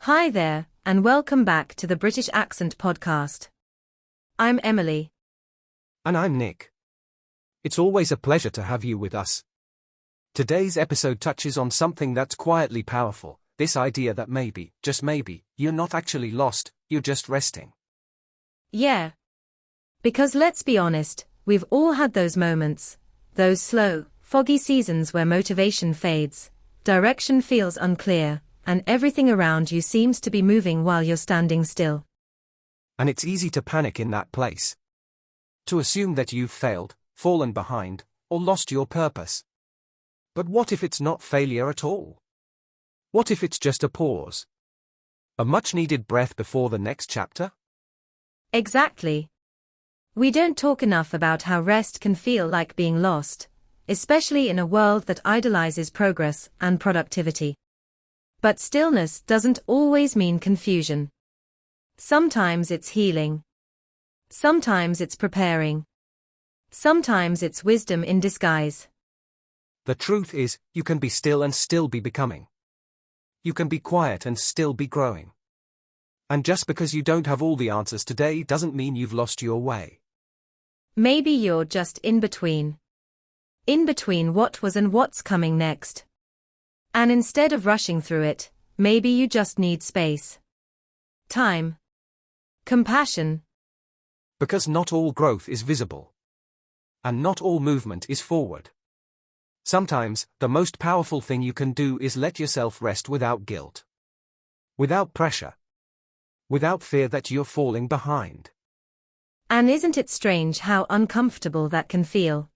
Hi there, and welcome back to the British Accent Podcast. I'm Emily. And I'm Nick. It's always a pleasure to have you with us. Today's episode touches on something that's quietly powerful, this idea that maybe, just maybe, you're not actually lost, you're just resting. Yeah. Because let's be honest, we've all had those moments, those slow, foggy seasons where motivation fades, direction feels unclear, and everything around you seems to be moving while you're standing still. And it's easy to panic in that place. To assume that you've failed, fallen behind, or lost your purpose. But what if it's not failure at all? What if it's just a pause? A much-needed breath before the next chapter? Exactly. We don't talk enough about how rest can feel like being lost, especially in a world that idolizes progress and productivity. But stillness doesn't always mean confusion. Sometimes it's healing. Sometimes it's preparing. Sometimes it's wisdom in disguise. The truth is, you can be still and still be becoming. You can be quiet and still be growing. And just because you don't have all the answers today doesn't mean you've lost your way. Maybe you're just in between. In between what was and what's coming next. And instead of rushing through it, maybe you just need space. Time. Compassion. Because not all growth is visible. And not all movement is forward. Sometimes, the most powerful thing you can do is let yourself rest without guilt. Without pressure. Without fear that you're falling behind. And isn't it strange how uncomfortable that can feel?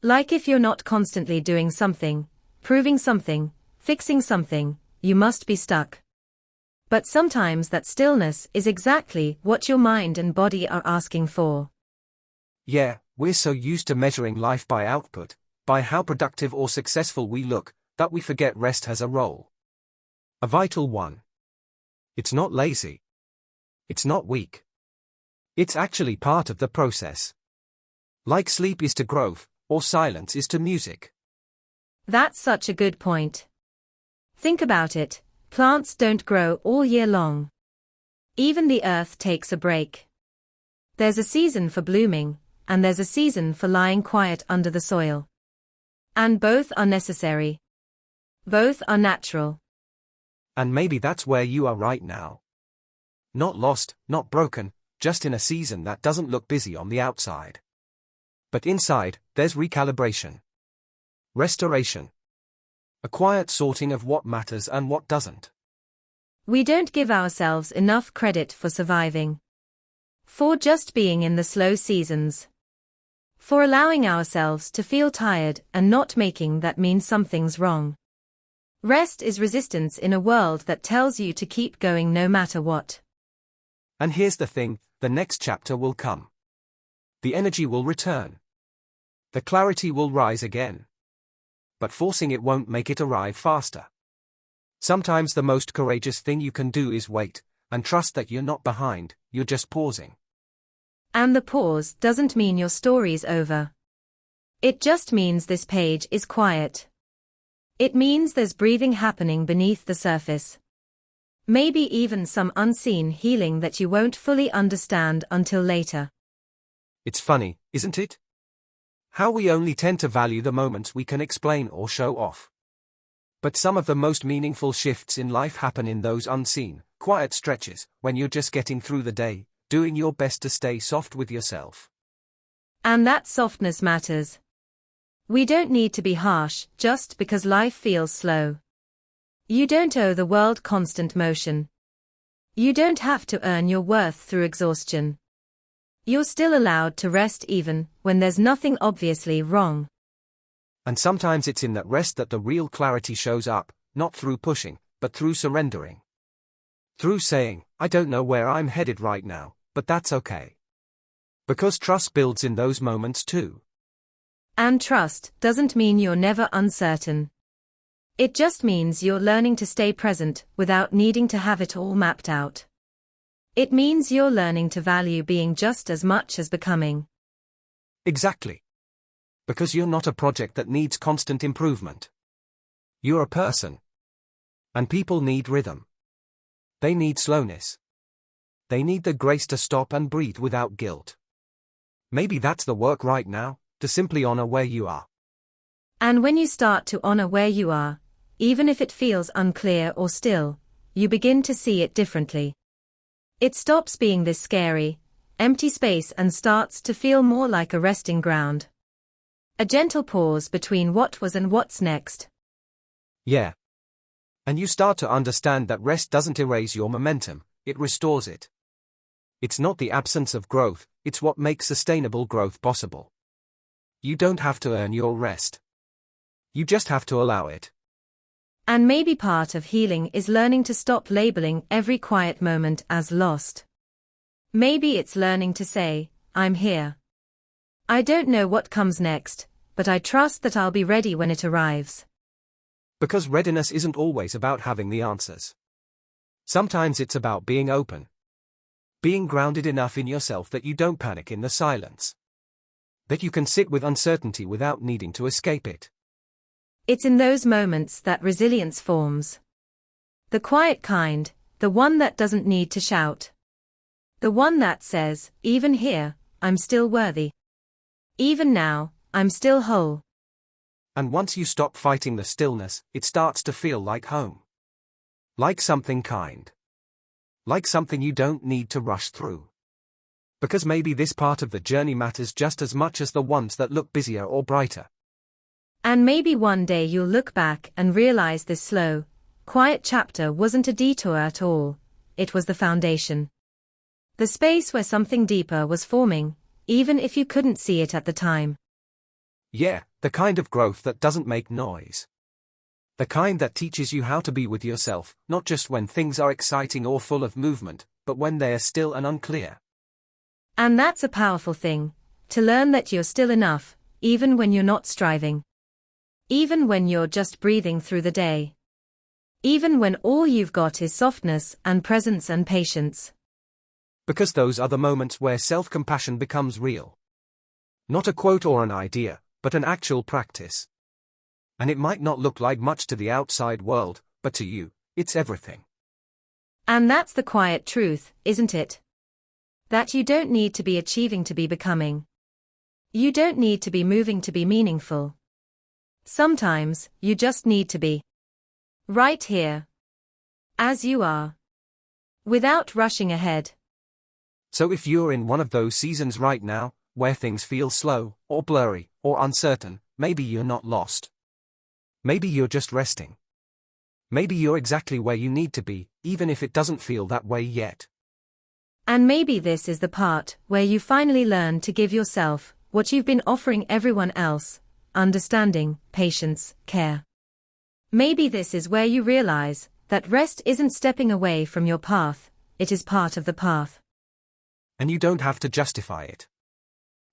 Like if you're not constantly doing something, proving something, fixing something, you must be stuck. But sometimes that stillness is exactly what your mind and body are asking for. Yeah, we're so used to measuring life by output, by how productive or successful we look, that we forget rest has a role. A vital one. It's not lazy. It's not weak. It's actually part of the process. Like sleep is to growth, or silence is to music. That's such a good point. Think about it, plants don't grow all year long. Even the earth takes a break. There's a season for blooming, and there's a season for lying quiet under the soil. And both are necessary. Both are natural. And maybe that's where you are right now. Not lost, not broken, just in a season that doesn't look busy on the outside. But inside, there's recalibration. Restoration. A quiet sorting of what matters and what doesn't. We don't give ourselves enough credit for surviving. For just being in the slow seasons. For allowing ourselves to feel tired and not making that mean something's wrong. Rest is resistance in a world that tells you to keep going no matter what. And here's the thing, the next chapter will come. The energy will return. The clarity will rise again. But forcing it won't make it arrive faster. Sometimes the most courageous thing you can do is wait, and trust that you're not behind, you're just pausing. And the pause doesn't mean your story's over. It just means this page is quiet. It means there's breathing happening beneath the surface. Maybe even some unseen healing that you won't fully understand until later. It's funny, isn't it? How we only tend to value the moments we can explain or show off. But some of the most meaningful shifts in life happen in those unseen, quiet stretches, when you're just getting through the day, doing your best to stay soft with yourself. And that softness matters. We don't need to be harsh just because life feels slow. You don't owe the world constant motion. You don't have to earn your worth through exhaustion. You're still allowed to rest even when there's nothing obviously wrong. And sometimes it's in that rest that the real clarity shows up, not through pushing, but through surrendering. Through saying, I don't know where I'm headed right now, but that's okay. Because trust builds in those moments too. And trust doesn't mean you're never uncertain. It just means you're learning to stay present without needing to have it all mapped out. It means you're learning to value being just as much as becoming. Exactly. Because you're not a project that needs constant improvement. You're a person. And people need rhythm. They need slowness. They need the grace to stop and breathe without guilt. Maybe that's the work right now, to simply honor where you are. And when you start to honor where you are, even if it feels unclear or still, you begin to see it differently. It stops being this scary, empty space and starts to feel more like a resting ground. A gentle pause between what was and what's next. Yeah. And you start to understand that rest doesn't erase your momentum, it restores it. It's not the absence of growth, it's what makes sustainable growth possible. You don't have to earn your rest. You just have to allow it. And maybe part of healing is learning to stop labeling every quiet moment as lost. Maybe it's learning to say, I'm here. I don't know what comes next, but I trust that I'll be ready when it arrives. Because readiness isn't always about having the answers. Sometimes it's about being open. Being grounded enough in yourself that you don't panic in the silence. That you can sit with uncertainty without needing to escape it. It's in those moments that resilience forms. The quiet kind, the one that doesn't need to shout. The one that says, even here, I'm still worthy. Even now, I'm still whole. And once you stop fighting the stillness, it starts to feel like home. Like something kind. Like something you don't need to rush through. Because maybe this part of the journey matters just as much as the ones that look busier or brighter. And maybe one day you'll look back and realize this slow, quiet chapter wasn't a detour at all, it was the foundation. The space where something deeper was forming, even if you couldn't see it at the time. Yeah, the kind of growth that doesn't make noise. The kind that teaches you how to be with yourself, not just when things are exciting or full of movement, but when they are still and unclear. And that's a powerful thing, to learn that you're still enough, even when you're not striving. Even when you're just breathing through the day. Even when all you've got is softness and presence and patience. Because those are the moments where self-compassion becomes real. Not a quote or an idea, but an actual practice. And it might not look like much to the outside world, but to you, it's everything. And that's the quiet truth, isn't it? That you don't need to be achieving to be becoming. You don't need to be moving to be meaningful. Sometimes, you just need to be. Right here. As you are. Without rushing ahead. So if you're in one of those seasons right now, where things feel slow, or blurry, or uncertain, maybe you're not lost. Maybe you're just resting. Maybe you're exactly where you need to be, even if it doesn't feel that way yet. And maybe this is the part where you finally learn to give yourself what you've been offering everyone else. Understanding, patience, care. Maybe this is where you realize that rest isn't stepping away from your path, it is part of the path. And you don't have to justify it.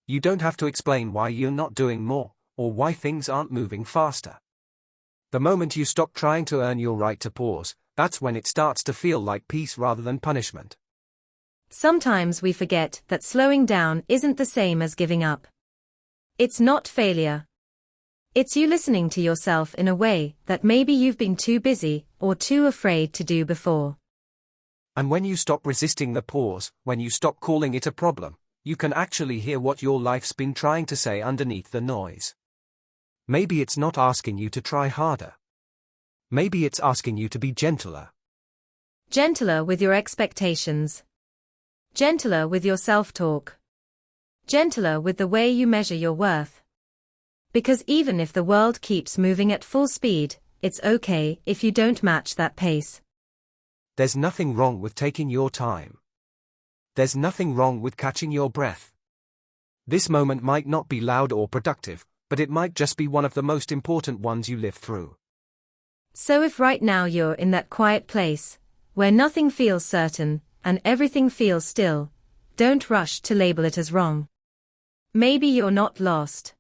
You don't have to explain why you're not doing more, or why things aren't moving faster. The moment you stop trying to earn your right to pause, that's when it starts to feel like peace rather than punishment. Sometimes we forget that slowing down isn't the same as giving up. It's not failure. It's you listening to yourself in a way that maybe you've been too busy or too afraid to do before. And when you stop resisting the pause, when you stop calling it a problem, you can actually hear what your life's been trying to say underneath the noise. Maybe it's not asking you to try harder. Maybe it's asking you to be gentler. Gentler with your expectations. Gentler with your self-talk. Gentler with the way you measure your worth. Because even if the world keeps moving at full speed, it's okay if you don't match that pace. There's nothing wrong with taking your time. There's nothing wrong with catching your breath. This moment might not be loud or productive, but it might just be one of the most important ones you live through. So if right now you're in that quiet place, where nothing feels certain, and everything feels still, don't rush to label it as wrong. Maybe you're not lost.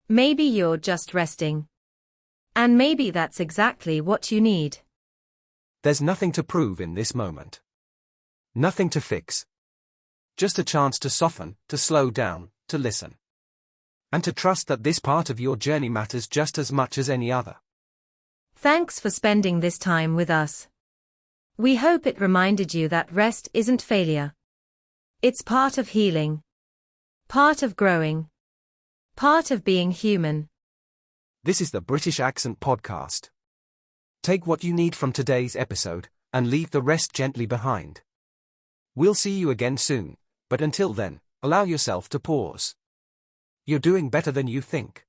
Maybe you're just resting. And maybe that's exactly what you need. There's nothing to prove in this moment. Nothing to fix. Just a chance to soften, to slow down, to listen. And to trust that this part of your journey matters just as much as any other. Thanks for spending this time with us. We hope it reminded you that rest isn't failure. It's part of healing, part of growing, part of being human. This is the British Accent Podcast. Take what you need from today's episode, and leave the rest gently behind. We'll see you again soon, but until then, allow yourself to pause. You're doing better than you think.